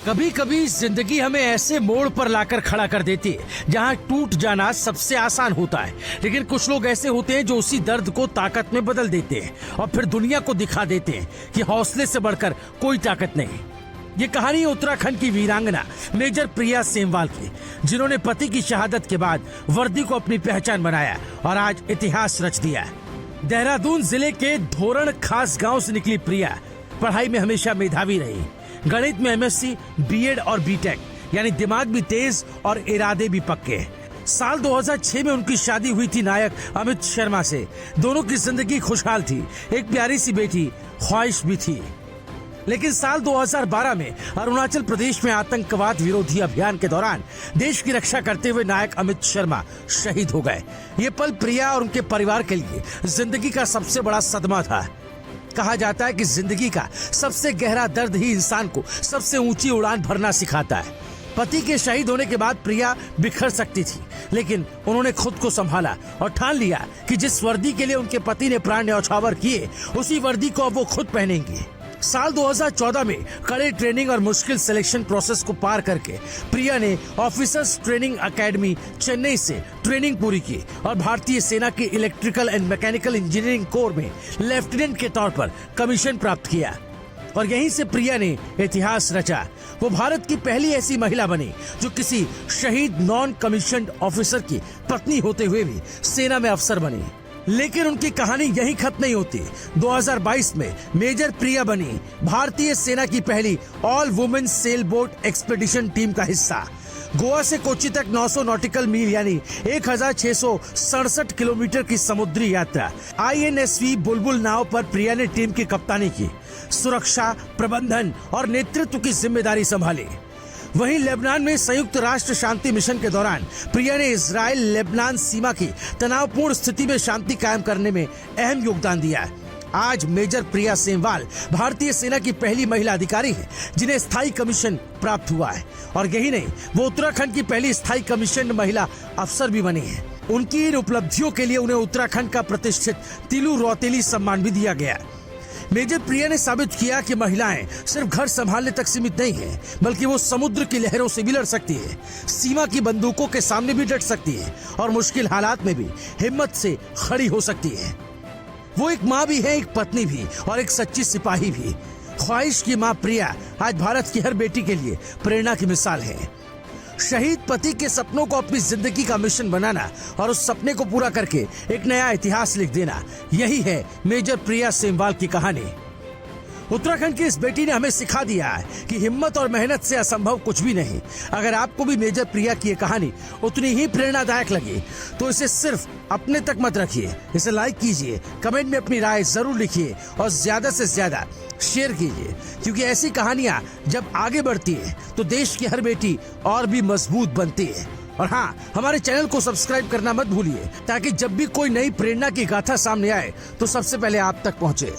कभी कभी जिंदगी हमें ऐसे मोड़ पर लाकर खड़ा कर देती है जहां टूट जाना सबसे आसान होता है, लेकिन कुछ लोग ऐसे होते हैं जो उसी दर्द को ताकत में बदल देते हैं और फिर दुनिया को दिखा देते हैं कि हौसले से बढ़कर कोई ताकत नहीं। ये कहानी है उत्तराखंड की वीरांगना मेजर प्रिया सेमवाल की, जिन्होंने पति की शहादत के बाद वर्दी को अपनी पहचान बनाया और आज इतिहास रच दिया। देहरादून जिले के धोरण खास गांव से निकली प्रिया पढ़ाई में हमेशा मेधावी रही। गणित में एमएससी, बीएड और बीटेक, यानी दिमाग भी तेज और इरादे भी पक्के। साल 2006 में उनकी शादी हुई थी नायक अमित शर्मा से। दोनों की जिंदगी खुशहाल थी, एक प्यारी सी बेटी, ख्वाहिश भी थी। लेकिन साल 2012 में अरुणाचल प्रदेश में आतंकवाद विरोधी अभियान के दौरान देश की रक्षा करते हुए नायक अमित शर्मा शहीद हो गए। ये पल प्रिया और उनके परिवार के लिए जिंदगी का सबसे बड़ा सदमा था। कहा जाता है कि जिंदगी का सबसे गहरा दर्द ही इंसान को सबसे ऊंची उड़ान भरना सिखाता है। पति के शहीद होने के बाद प्रिया बिखर सकती थी, लेकिन उन्होंने खुद को संभाला और ठान लिया कि जिस वर्दी के लिए उनके पति ने प्राण न्यौछावर किए, उसी वर्दी को अब वो खुद पहनेंगी। साल 2014 में कड़े ट्रेनिंग और मुश्किल सिलेक्शन प्रोसेस को पार करके प्रिया ने ऑफिसर्स ट्रेनिंग एकेडमी चेन्नई से ट्रेनिंग पूरी की और भारतीय सेना के electrical and mechanical engineering core में लेफ्टिनेंट के तौर पर कमीशन प्राप्त किया। और यहीं से प्रिया ने इतिहास रचा। वो भारत की पहली ऐसी महिला बनी जो किसी शहीद नॉन कमीशन्ड ऑफिसर की पत्नी होते हुए भी सेना में अफसर बनी। लेकिन उनकी कहानी यहीं खत्म नहीं होती। 2022 में मेजर प्रिया बनी भारतीय सेना की पहली all women sail boat expedition team का हिस्सा। गोवा से कोच्चि तक 900 नॉटिकल मील यानी 1667 किलोमीटर की समुद्री यात्रा INSV बुलबुल नाव पर प्रिया ने टीम की कप्तानी की, सुरक्षा, प्रबंधन और नेतृत्व की जिम्मेदारी संभाली। वहीं लेबनान में संयुक्त राष्ट्र शांति मिशन के दौरान प्रिया ने इजराइल लेबनान सीमा की तनावपूर्ण स्थिति में शांति कायम करने में अहम योगदान दिया। आज मेजर प्रिया सेमवाल भारतीय सेना की पहली महिला अधिकारी है जिन्हें स्थायी कमीशन प्राप्त हुआ है, और यही नहीं, वो उत्तराखंड की पहली स्थायी कमीशन महिला अफसर भी बनी है। उनकी इन उपलब्धियों के लिए उन्हें उत्तराखंड का प्रतिष्ठित तिलू रौतेली सम्मान भी दिया गया। मेजर प्रिया ने साबित किया कि महिलाएं सिर्फ घर संभालने तक सीमित नहीं है, बल्कि वो समुद्र की लहरों से भी लड़ सकती है, सीमा की बंदूकों के सामने भी डट सकती है और मुश्किल हालात में भी हिम्मत से खड़ी हो सकती है। वो एक माँ भी है, एक पत्नी भी और एक सच्ची सिपाही भी। ख्वाहिश की माँ प्रिया आज भारत की हर बेटी के लिए प्रेरणा की मिसाल है। शहीद पति के सपनों को अपनी जिंदगी का मिशन बनाना और उस सपने को पूरा करके एक नया इतिहास लिख देना, यही है मेजर प्रिया सेमवाल की कहानी। उत्तराखंड की इस बेटी ने हमें सिखा दिया है कि हिम्मत और मेहनत से असंभव कुछ भी नहीं। अगर आपको भी मेजर प्रिया की ये कहानी उतनी ही प्रेरणादायक लगी तो इसे सिर्फ अपने तक मत रखिए, इसे लाइक कीजिए, कमेंट में अपनी राय जरूर लिखिए और ज्यादा से ज्यादा शेयर कीजिए, क्योंकि ऐसी कहानियां जब आगे बढ़ती है तो देश की हर बेटी और भी मजबूत बनती है। और हाँ, हमारे चैनल को सब्सक्राइब करना मत भूलिए ताकि जब भी कोई नई प्रेरणा की गाथा सामने आए तो सबसे पहले आप तक पहुंचे।